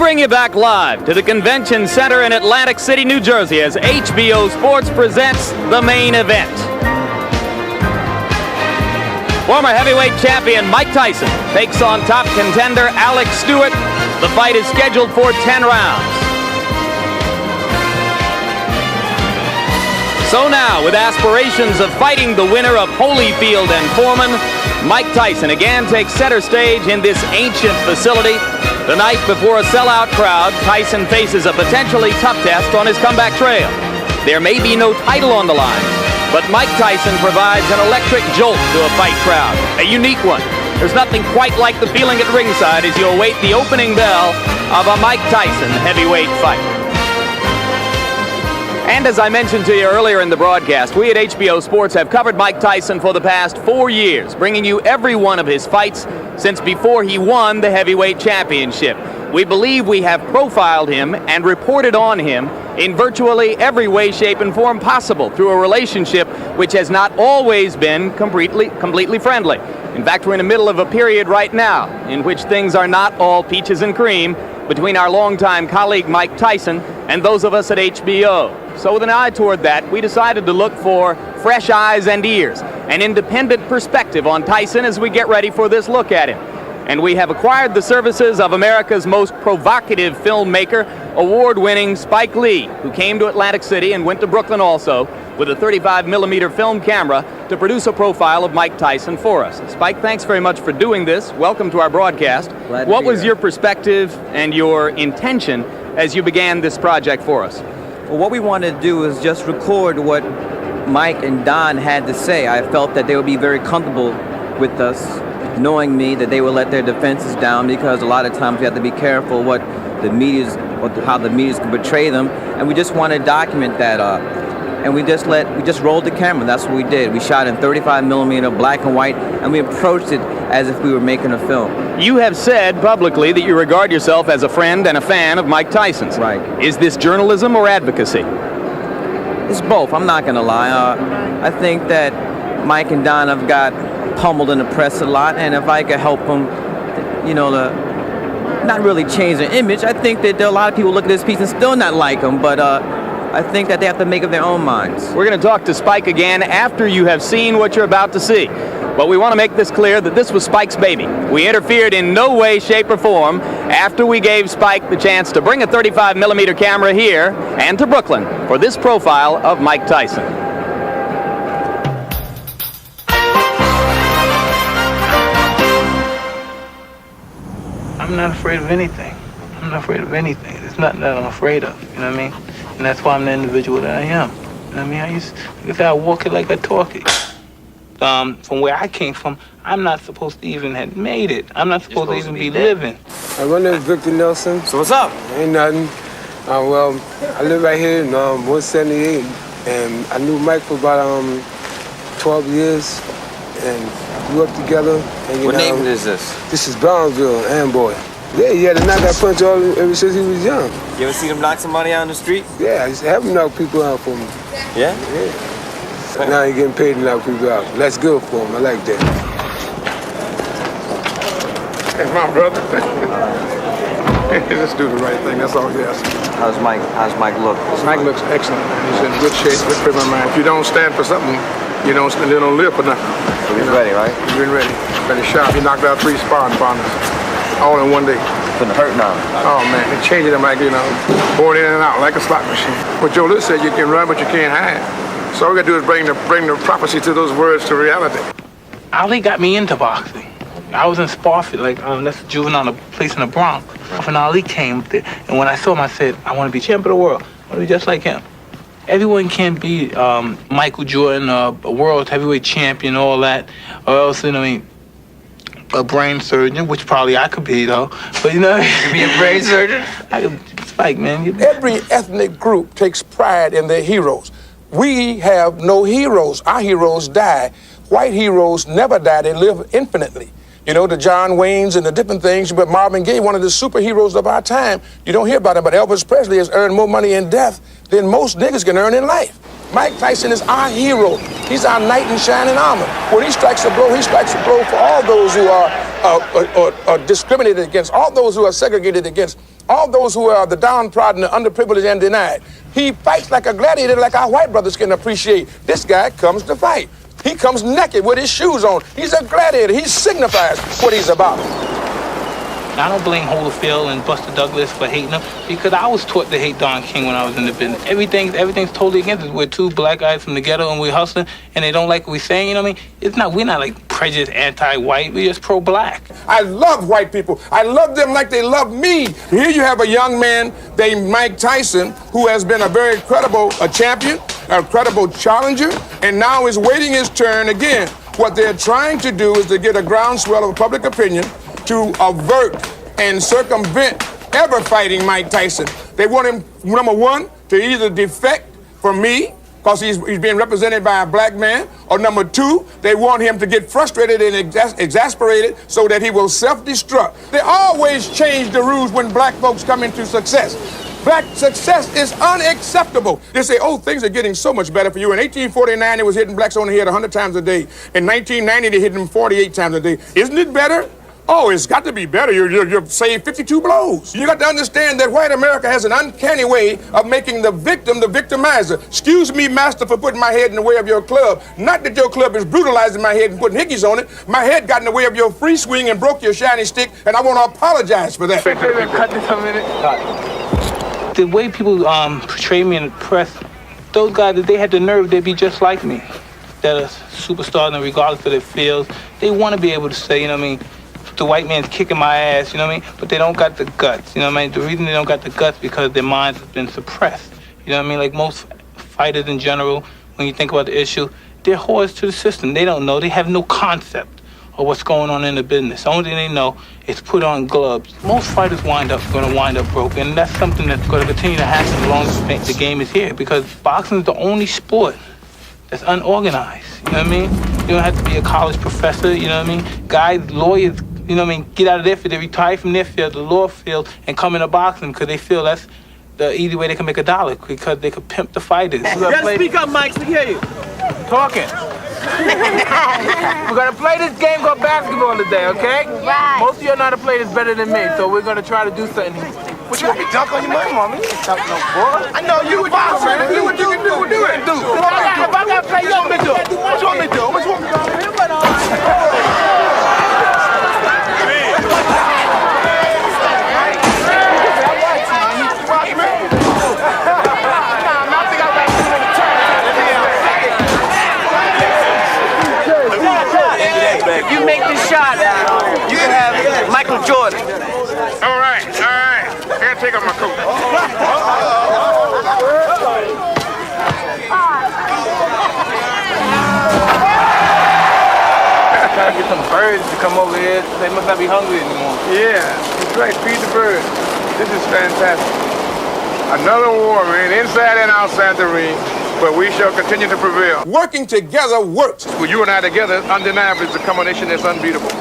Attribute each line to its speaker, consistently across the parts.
Speaker 1: bring you back live to the Convention Center in Atlantic City, New Jersey, as HBO Sports presents the main event. Former heavyweight champion Mike Tyson takes on top contender Alex Stewart. The fight is scheduled for 10 rounds. So now, with aspirations of fighting the winner of Holyfield and Foreman, Mike Tyson again takes center stage in this ancient facility. The night before a sellout crowd, Tyson faces a potentially tough test on his comeback trail. There may be no title on the line, but Mike Tyson provides an electric jolt to a fight crowd, a unique one. There's nothing quite like the feeling at ringside as you await the opening bell of a Mike Tyson heavyweight fight. And as I mentioned to you earlier in the broadcast, we at HBO Sports have covered Mike Tyson for the past 4 years, bringing you every one of his fights since before he won the heavyweight championship. We believe we have profiled him and reported on him in virtually every way, shape, and form possible through a relationship which has not always been completely friendly. In fact, we're in the middle of a period right now in which things are not all peaches and cream between our longtime colleague Mike Tyson and those of us at HBO. So with an eye toward that, we decided to look for fresh eyes and ears, an independent perspective on Tyson as we get ready for this look at him. And we have acquired the services of America's most provocative filmmaker, award-winning Spike Lee, who came to Atlantic City and went to Brooklyn also with a 35mm film camera to produce a profile of Mike Tyson for us. Spike, thanks very much for doing this. Welcome to our broadcast. What was your perspective and your intention as you began this project for us?
Speaker 2: Well, what we wanted to do is just record what Mike and Don had to say. I felt that they would be very comfortable with us, knowing me, that they would let their defenses down, because a lot of times we have to be careful what the media's, or how the media's can portray them, and we just want to document that. And we just rolled the camera. That's what we did. We shot in 35mm black and white, and we approached it as if we were making a film.
Speaker 1: You have said publicly that you regard yourself as a friend and a fan of Mike Tyson's.
Speaker 2: Right.
Speaker 1: Is this journalism or advocacy?
Speaker 2: It's both. I'm not gonna lie. I think that Mike and Don have got pummeled in the press a lot, and if I could help them, you know, not really change their image. I think that there are a lot of people look at this piece and still not like them, but I think that they have to make up their own minds.
Speaker 1: We're going to talk to Spike again after you have seen what you're about to see. But we want to make this clear that this was Spike's baby. We interfered in no way, shape, or form after we gave Spike the chance to bring a 35mm camera here and to Brooklyn for this profile of Mike Tyson.
Speaker 3: I'm not afraid of anything. I'm not afraid of anything. There's nothing that I'm afraid of, you know what I mean? And that's why I'm the individual that I am. You know what I mean? I walk it like I talk it. From where I came from, I'm not supposed to even have made it. I'm not supposed to even be living.
Speaker 4: My name is Victor Nelson.
Speaker 2: So what's up?
Speaker 4: Ain't nothing. Well, I live right here in 178, and I knew Mike for about 12 years, and grew up together. And,
Speaker 2: What name is this?
Speaker 4: This is Brownsville, Amboy. Yeah, he had to knock that punch all ever since he was young.
Speaker 2: You ever seen him knock somebody out on the street?
Speaker 4: Yeah, I used to have him knock people out for me.
Speaker 2: Yeah?
Speaker 4: Yeah. So now he's getting paid to knock people out. That's good for him. I like that.
Speaker 5: Hey, my brother. Just do the right thing. That's all he has.
Speaker 2: How's Mike look?
Speaker 5: Mike looks excellent, man. He's in good shape, good frame of mind. If you don't stand for something, you don't live for nothing.
Speaker 2: So he's ready, right?
Speaker 5: He's been ready. Ready sharp. He knocked out 3 sparring partners all in one day.
Speaker 2: Couldn't hurt now.
Speaker 5: Oh, man. They're changing him like, going in and out like a slot machine. But Joe List said you can run, but you can't hide. So all we got to do is bring the prophecy to those words to reality.
Speaker 3: Ali got me into boxing. I was in Sparfield, that's a juvenile place in the Bronx. And Ali came there, and when I saw him, I said, I want to be champion of the world. I want to be just like him. Everyone can't be Michael Jordan, a world heavyweight champion, all that, or else, a brain surgeon, which probably I could be, though. But, You could be a brain surgeon? I could, Spike, man.
Speaker 5: Every ethnic group takes pride in their heroes. We have no heroes. Our heroes die. White heroes never die. They live infinitely. The John Waynes and the different things, but Marvin Gaye, one of the superheroes of our time, you don't hear about him, but Elvis Presley has earned more money in death than most niggas can earn in life. Mike Tyson is our hero. He's our knight in shining armor. When he strikes a blow, he strikes a blow for all those who are discriminated against, all those who are segregated against. all those who are the downtrodden, the underprivileged, and denied. He fights like a gladiator, like our white brothers can appreciate. This guy comes to fight. He comes naked with his shoes on. He's a gladiator. He signifies what he's about.
Speaker 3: I don't blame Holyfield and Buster Douglas for hating him because I was taught to hate Don King when I was in the business. Everything's totally against us. We're two black guys from the ghetto and we're hustling and they don't like what we're saying, you know what I mean? We're not like prejudiced, anti-white, we're just pro-black.
Speaker 5: I love white people. I love them like they love me. Here you have a young man named Mike Tyson who has been a very credible champion, a credible challenger, and now is waiting his turn again. What they're trying to do is to get a groundswell of public opinion to avert and circumvent ever fighting Mike Tyson. They want him, number one, to either defect from me, because he's being represented by a black man, or number two, they want him to get frustrated and exasperated so that he will self-destruct. They always change the rules when black folks come into success. Black success is unacceptable. They say, oh, things are getting so much better for you. In 1849, it was hitting blacks on the head 100 times a day. In 1990, they hit them 48 times a day. Isn't it better? Oh, it's got to be better. You've saved 52 blows. You got to understand that white America has an uncanny way of making the victim the victimizer. Excuse me, master, for putting my head in the way of your club. Not that your club is brutalizing my head and putting hickeys on it. My head got in the way of your free swing and broke your shiny stick, and I want to apologize for that.
Speaker 3: Cut this a minute. The way people portray me in the press, those guys, they had the nerve, they'd be just like me. That are superstars, regardless of their fields, they want to be able to say, you know what I mean, the white man's kicking my ass, you know what I mean? But they don't got the guts, you know what I mean? The reason they don't got the guts because their minds have been suppressed. You know what I mean? Like most fighters in general, when you think about the issue, they're whores to the system. They don't know. They have no concept of what's going on in the business. The only thing they know is put on gloves. Most fighters going to wind up broken, and that's something that's going to continue to happen as long as the game is here, because boxing is the only sport that's unorganized. You know what I mean? You don't have to be a college professor, you know what I mean? Guys, lawyers, you know what I mean, get out of their field, they retire from their field, the law field, and come into boxing because they feel that's the easy way they can make a dollar, because they can pimp the fighters.
Speaker 6: You gotta speak up, Mike, so we hear you.
Speaker 3: Talking. We're gonna play this game called basketball today, okay?
Speaker 6: Right.
Speaker 3: Most of you know how to play this better than me, so we're gonna try to do something.
Speaker 6: What you want me to dunk on your money? Come on, man. You ain't dunk no boy.
Speaker 3: I know you a boxer, man. Do what you can do. Do it. If I gotta play, you want me to do? What you want me to do? What you want me to do?
Speaker 6: If you make this shot, you can have Michael Jordan.
Speaker 5: All right. I gotta take off my coat.
Speaker 3: Trying to get some birds to come over here. They must not be hungry anymore.
Speaker 7: Yeah, that's right. Feed the birds. This is fantastic. Another war, man, inside and outside the ring, but we shall continue to prevail.
Speaker 5: Working together works.
Speaker 7: With you and I together, undeniably, it's a combination that's unbeatable.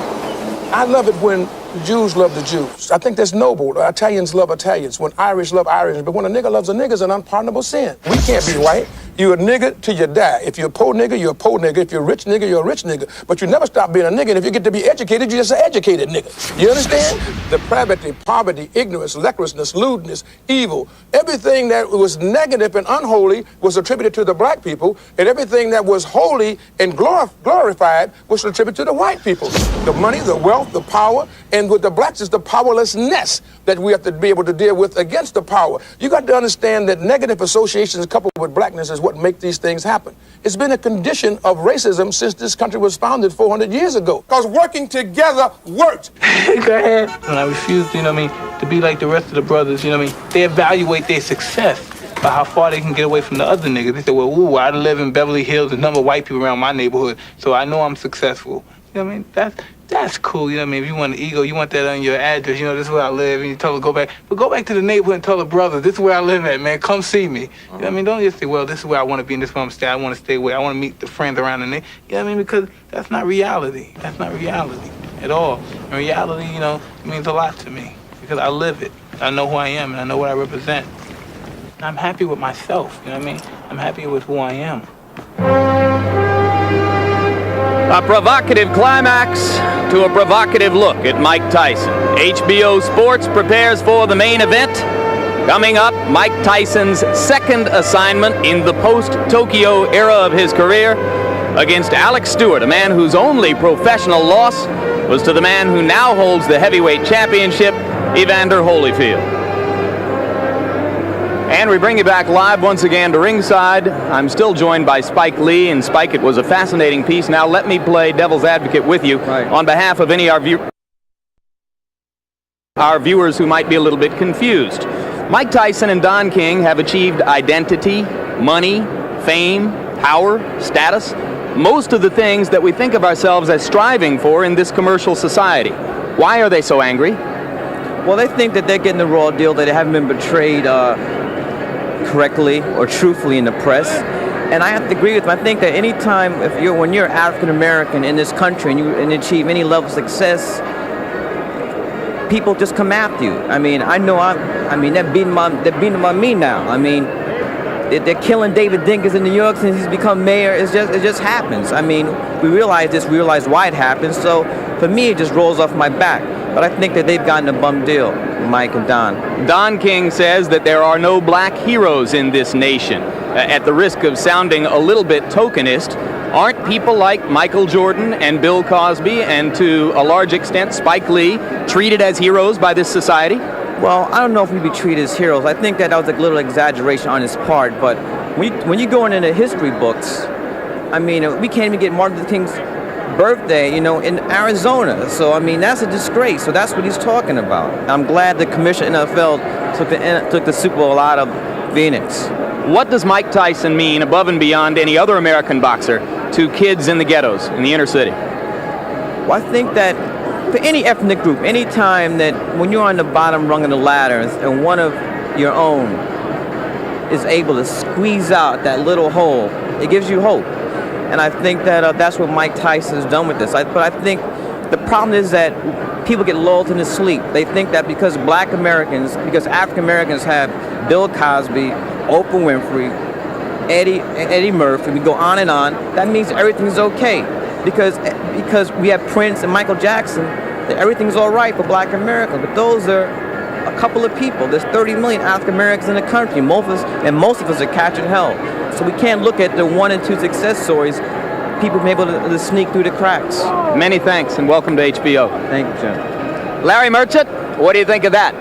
Speaker 5: I love it when the Jews love the Jews. I think that's noble. Italians love Italians. When Irish love Irish. But when a nigga loves a nigga, it's an unpardonable sin. We can't be white. You're a nigga till you die. If you're a poor nigga, you're a poor nigga. If you're a rich nigga, you're a rich nigga. But you never stop being a nigga. And if you get to be educated, you're just an educated nigga. You understand? Depravity, poverty, ignorance, lecherousness, lewdness, evil. Everything that was negative and unholy was attributed to the black people. And everything that was holy and glorified was attributed to the white people. The money, the wealth, the power. And with the blacks, it's the powerlessness that we have to be able to deal with against the power. You got to understand that negative associations coupled with blackness is what make these things happen. It's been a condition of racism since this country was founded 400 years ago. Because working together worked.
Speaker 3: Go ahead. When I refused, you know what I mean, to be like the rest of the brothers, you know what I mean, they evaluate their success by how far they can get away from the other niggas. They say, well, ooh, I live in Beverly Hills, there's a number of white people around my neighborhood, so I know I'm successful. You know what I mean? That's cool, you know what I mean? If you want an ego, you want that on your address, you know, this is where I live, and you tell them go back. But go back to the neighborhood and tell the brothers, this is where I live at, man, come see me. You know what I mean? Don't just say, well, this is where I want to be and this is where I'm staying, I want to stay where I want to meet the friends around the neighborhood. You know what I mean? Because that's not reality. That's not reality at all. And reality, you know, means a lot to me because I live it. I know who I am and I know what I represent. And I'm happy with myself, you know what I mean? I'm happy with who I am.
Speaker 1: A provocative climax to a provocative look at Mike Tyson. HBO Sports prepares for the main event. Coming up, Mike Tyson's second assignment in the post-Tokyo era of his career against Alex Stewart, a man whose only professional loss was to the man who now holds the heavyweight championship, Evander Holyfield. And we bring you back live once again to ringside. I'm still joined by Spike Lee. And Spike, it was a fascinating piece. Now let me play devil's advocate with you on behalf of any of our viewers who might be a little bit confused. Mike Tyson and Don King have achieved identity, money, fame, power, status, most of the things that we think of ourselves as striving for in this commercial society. Why are they so angry?
Speaker 2: Well, they think that they're getting the raw deal, that they haven't been betrayed correctly or truthfully in the press. And I have to agree with them. I think that anytime, when you're African American in this country and you achieve any level of success, people just come after you. I mean, they're beating on me now. I mean, they're killing David Dinkins in New York since he's become mayor. It just happens. I mean, we realize why it happens. So for me, it just rolls off my back. But I think that they've gotten a bum deal, Mike and Don.
Speaker 1: Don King says that there are no black heroes in this nation. At the risk of sounding a little bit tokenist, aren't people like Michael Jordan and Bill Cosby and to a large extent Spike Lee treated as heroes by this society?
Speaker 2: Well, I don't know if we'd be treated as heroes. I think that was a little exaggeration on his part. But when you go into the history books, I mean, we can't even get Martin Luther King's birthday, in Arizona. So, I mean, that's a disgrace. So that's what he's talking about. I'm glad the commission NFL took the Super Bowl out of Phoenix.
Speaker 1: What does Mike Tyson mean, above and beyond any other American boxer, to kids in the ghettos, in the inner city?
Speaker 2: Well, I think that for any ethnic group, any time that when you're on the bottom rung of the ladder and one of your own is able to squeeze out that little hole, it gives you hope. And I think that that's what Mike Tyson's done with this. But I think the problem is that people get lulled into sleep. They think that because African Americans have Bill Cosby, Oprah Winfrey, Eddie Murphy, we go on and on, that means everything's okay. Because we have Prince and Michael Jackson, that everything's all right for black America. But those are a couple of people. There's 30 million African Americans in the country. Most of us are catching hell. So we can't look at the 1 and 2 success stories. People been able to sneak through the cracks.
Speaker 1: Many thanks and welcome to HBO.
Speaker 2: Thank you, John.
Speaker 1: Larry Merchant, what do you think of that?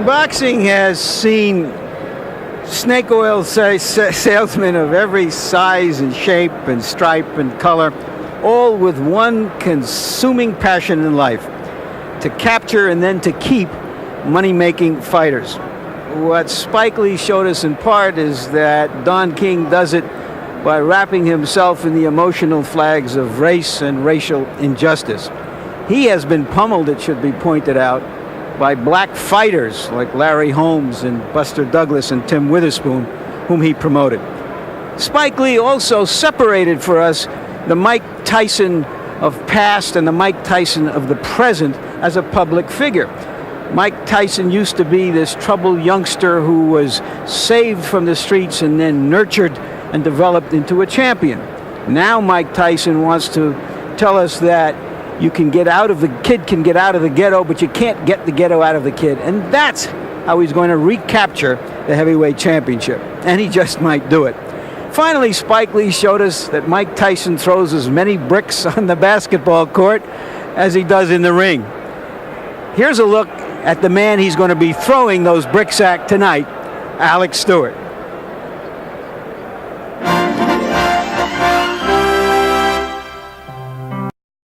Speaker 8: Boxing has seen snake oil salesmen of every size and shape and stripe and color, all with one consuming passion in life: to capture and then to keep money-making fighters. What Spike Lee showed us in part is that Don King does it by wrapping himself in the emotional flags of race and racial injustice. He has been pummeled, it should be pointed out, by black fighters like Larry Holmes and Buster Douglas and Tim Witherspoon, whom he promoted. Spike Lee also separated for us the Mike Tyson of past and the Mike Tyson of the present as a public figure. Mike Tyson used to be this troubled youngster who was saved from the streets and then nurtured and developed into a champion. Now Mike Tyson wants to tell us that kid can get out of the ghetto, but you can't get the ghetto out of the kid. And that's how he's going to recapture the heavyweight championship. And he just might do it. Finally, Spike Lee showed us that Mike Tyson throws as many bricks on the basketball court as he does in the ring. Here's a look at the man he's going to be throwing those bricks at tonight, Alex Stewart.